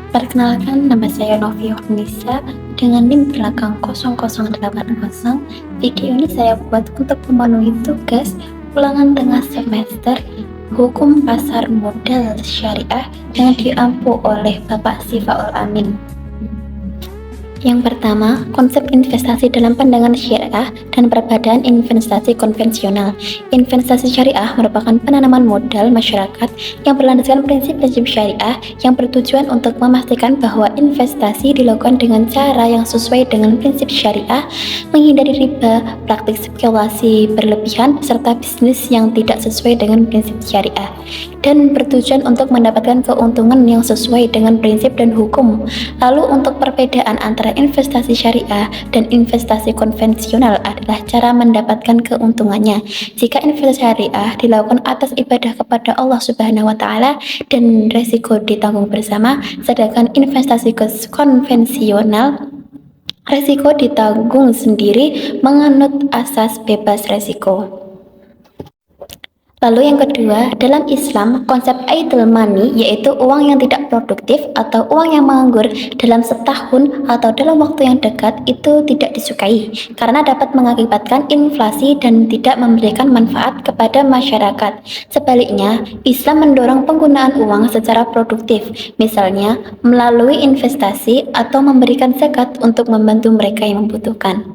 Perkenalkan, nama saya Novi Hornisa dengan NIM belakang 0080. Video ini saya buat untuk memenuhi tugas ulangan tengah semester Hukum Pasar Modal Syariah yang diampu oleh Bapak Sifaul Amin. Yang pertama, konsep investasi dalam pandangan syariah dan perbedaan investasi konvensional. Investasi syariah merupakan penanaman modal masyarakat yang berlandaskan prinsip-prinsip syariah yang bertujuan untuk memastikan bahwa investasi dilakukan dengan cara yang sesuai dengan prinsip syariah, menghindari riba, praktik spekulasi berlebihan, serta bisnis yang tidak sesuai dengan prinsip syariah, dan bertujuan untuk mendapatkan keuntungan yang sesuai dengan prinsip dan hukum. Lalu untuk perbedaan antara investasi syariah dan investasi konvensional adalah cara mendapatkan keuntungannya. Jika investasi syariah dilakukan atas ibadah kepada Allah Subhanahu wa taala dan resiko ditanggung bersama, sedangkan investasi konvensional resiko ditanggung sendiri menganut asas bebas resiko. Lalu yang kedua, dalam Islam, konsep idle money yaitu uang yang tidak produktif atau uang yang menganggur dalam setahun atau dalam waktu yang dekat itu tidak disukai karena dapat mengakibatkan inflasi dan tidak memberikan manfaat kepada masyarakat. Sebaliknya, Islam mendorong penggunaan uang secara produktif, misalnya melalui investasi atau memberikan zakat untuk membantu mereka yang membutuhkan.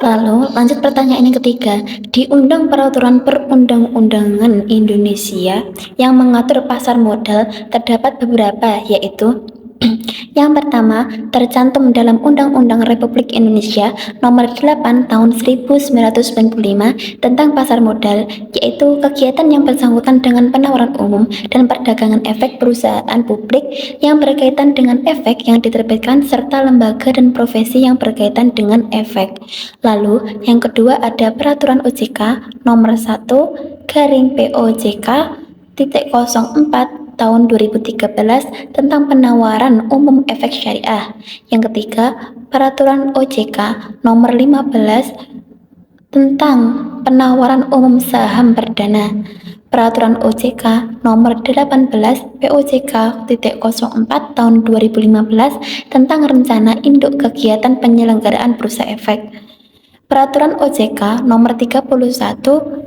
Lalu lanjut pertanyaan yang ketiga, di Undang Peraturan Perundang-undangan Indonesia yang mengatur pasar modal terdapat beberapa, yaitu yang pertama, tercantum dalam Undang-Undang Republik Indonesia Nomor 8 Tahun 1995 tentang pasar modal, yaitu kegiatan yang bersangkutan dengan penawaran umum dan perdagangan efek perusahaan publik yang berkaitan dengan efek yang diterbitkan serta lembaga dan profesi yang berkaitan dengan efek. Lalu, yang kedua ada Peraturan OJK Nomor 1 POJK 04 tahun 2013 tentang penawaran umum efek syariah. Yang ketiga, Peraturan OJK Nomor 15 tentang penawaran umum saham perdana. Peraturan OJK Nomor 18 POJK 04 tahun 2015 tentang rencana induk kegiatan penyelenggaraan bursa efek. Peraturan OJK Nomor 31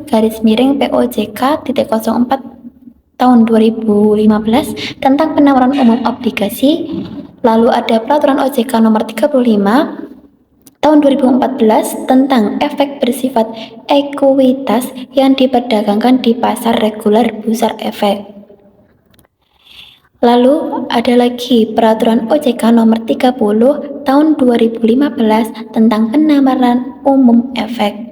POJK 04 tahun 2015 tentang penawaran umum obligasi. Lalu ada Peraturan OJK Nomor 35 tahun 2014 tentang efek bersifat ekuitas yang diperdagangkan di pasar reguler bursa efek. Lalu ada lagi Peraturan OJK Nomor 30 tahun 2015 tentang penawaran umum efek.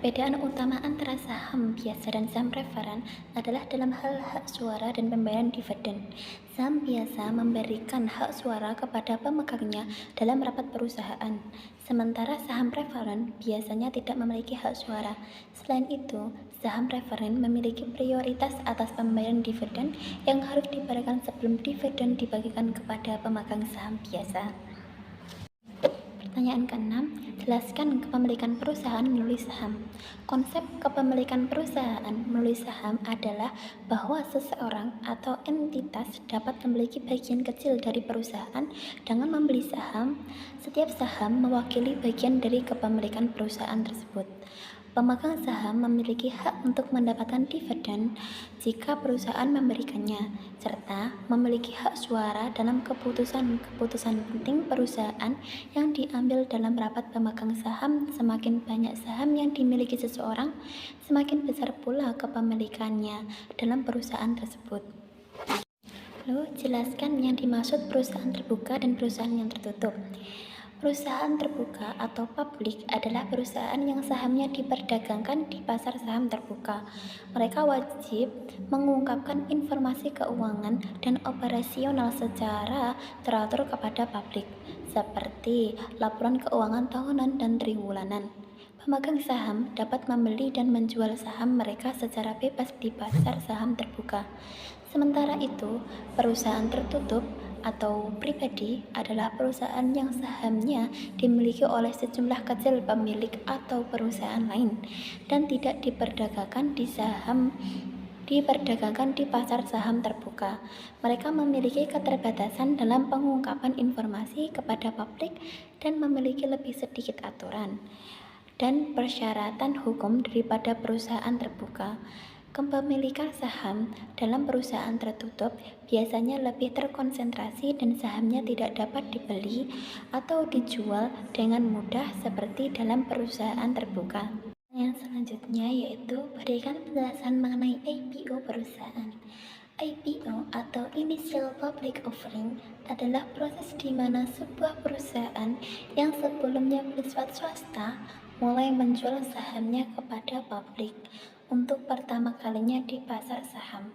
Perbedaan utama antara saham biasa dan saham preferen adalah dalam hal hak suara dan pembayaran dividen. Saham biasa memberikan hak suara kepada pemegangnya dalam rapat perusahaan, sementara saham preferen biasanya tidak memiliki hak suara. Selain itu, saham preferen memiliki prioritas atas pembayaran dividen yang harus dibayarkan sebelum dividen dibagikan kepada pemegang saham biasa. Pertanyaan ke-6, jelaskan kepemilikan perusahaan melalui saham. Konsep kepemilikan perusahaan melalui saham adalah bahwa seseorang atau entitas dapat memiliki bagian kecil dari perusahaan dengan membeli saham. Setiap saham mewakili bagian dari kepemilikan perusahaan tersebut. Pemegang saham memiliki hak untuk mendapatkan dividen jika perusahaan memberikannya, serta memiliki hak suara dalam keputusan-keputusan penting perusahaan yang diambil dalam rapat pemegang saham. Semakin banyak saham yang dimiliki seseorang, semakin besar pula kepemilikannya dalam perusahaan tersebut. Lalu, jelaskan yang dimaksud perusahaan terbuka dan perusahaan yang tertutup. Perusahaan terbuka atau publik adalah perusahaan yang sahamnya diperdagangkan di pasar saham terbuka. Mereka wajib mengungkapkan informasi keuangan dan operasional secara teratur kepada publik, seperti laporan keuangan tahunan dan triwulanan. Pemegang saham dapat membeli dan menjual saham mereka secara bebas di pasar saham terbuka. Sementara itu, perusahaan tertutup atau pribadi adalah perusahaan yang sahamnya dimiliki oleh sejumlah kecil pemilik atau perusahaan lain dan tidak diperdagangkan di saham diperdagangkan di pasar saham terbuka. Mereka memiliki keterbatasan dalam pengungkapan informasi kepada publik dan memiliki lebih sedikit aturan dan persyaratan hukum daripada perusahaan terbuka. Kepemilikan saham dalam perusahaan tertutup biasanya lebih terkonsentrasi dan sahamnya tidak dapat dibeli atau dijual dengan mudah seperti dalam perusahaan terbuka. Yang selanjutnya yaitu berikan penjelasan mengenai IPO perusahaan. IPO atau Initial Public Offering adalah proses di mana sebuah perusahaan yang sebelumnya bersifat swasta mulai menjual sahamnya kepada publik untuk pertama kalinya di pasar saham.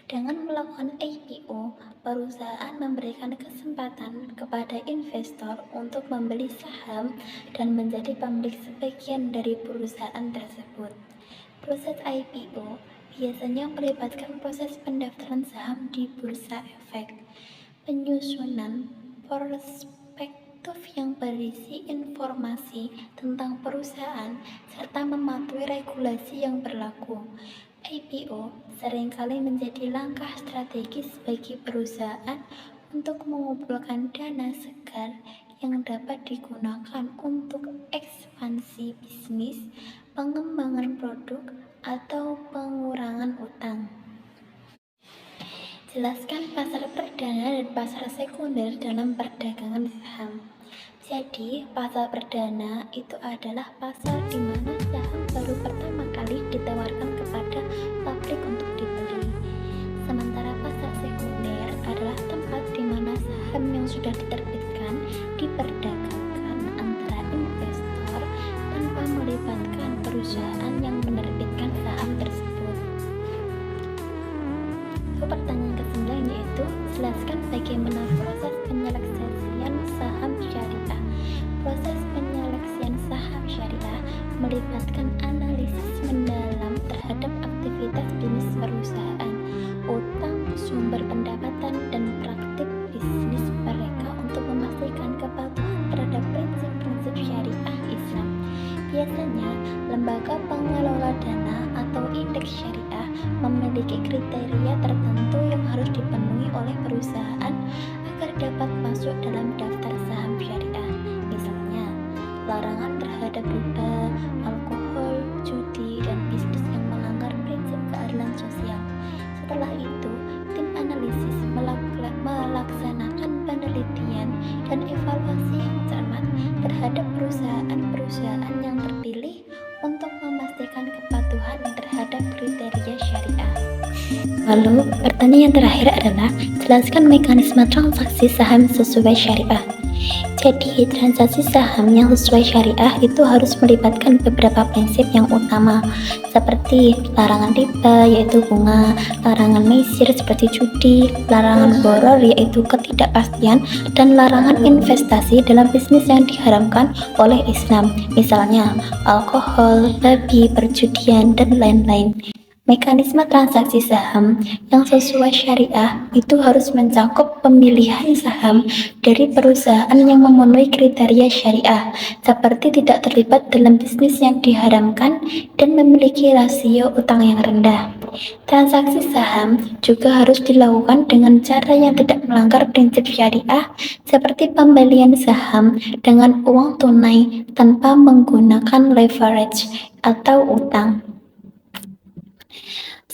Dengan melakukan IPO, perusahaan memberikan kesempatan kepada investor untuk membeli saham dan menjadi pemilik sebagian dari perusahaan tersebut. Proses IPO biasanya melibatkan proses pendaftaran saham di bursa efek, penyusunan prospektus yang berisi informasi tentang perusahaan, serta mematuhi regulasi yang berlaku. IPO seringkali menjadi langkah strategis bagi perusahaan untuk mengumpulkan dana segar yang dapat digunakan untuk ekspansi bisnis, pengembangan produk, atau pengurangan utang. Jelaskan pasar perdana dan pasar sekunder dalam perdagangan saham. Jadi, pasar perdana itu adalah pasar di mana saham baru pertama kali ditawarkan kepada publik untuk dibeli. Sementara pasar sekunder adalah tempat di mana saham yang sudah diterbitkan diperdagangkan antara investor tanpa melibatkan perusahaan yang menerbitkan saham tersebut. Pertanyaan ke-9 yaitu jelaskan bagaimana proses penyeleksian saham syariah. Proses penyeleksian saham syariah melibatkan analisis mendalam terhadap aktivitas bisnis perusahaan, utang, sumber pendapatan, dan praktik bisnis mereka untuk memastikan kepatuhan terhadap prinsip-prinsip syariah Islam. Biasanya, lembaga pengelola dana atau indeks syariah memiliki kriteria tertentu yang harus dipenuhi oleh perusahaan agar dapat masuk dalam daftar saham syariah. Misalnya, larangan terhadap riba, alkohol, judi, dan bisnis yang melanggar prinsip keadilan sosial. Setelah itu, tim analisis melaksanakan penelitian dan evaluasi yang cermat terhadap perusahaan-perusahaan yang terpilih untuk memastikan kepatuhan terhadap kriteria syariah. Lalu, pertanyaan yang terakhir adalah jelaskan mekanisme transaksi saham sesuai syariah. Jadi, transaksi saham yang sesuai syariah itu harus melibatkan beberapa prinsip yang utama, seperti larangan riba yaitu bunga, larangan maisir seperti judi, larangan boror yaitu ketidakpastian, dan larangan investasi dalam bisnis yang diharamkan oleh Islam, misalnya alkohol, babi, perjudian, dan lain-lain. Mekanisme transaksi saham yang sesuai syariah itu harus mencakup pemilihan saham dari perusahaan yang memenuhi kriteria syariah, seperti tidak terlibat dalam bisnis yang diharamkan dan memiliki rasio utang yang rendah. Transaksi saham juga harus dilakukan dengan cara yang tidak melanggar prinsip syariah, seperti pembelian saham dengan uang tunai tanpa menggunakan leverage atau utang.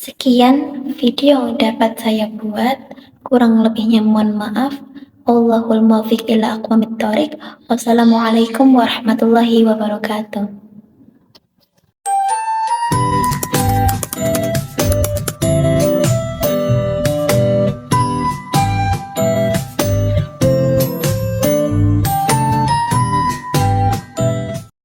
Sekian video yang dapat saya buat, kurang lebihnya mohon maaf. Wallahul muwaffiq ila aqwamit thoriq. Wassalamualaikum warahmatullahi wabarakatuh.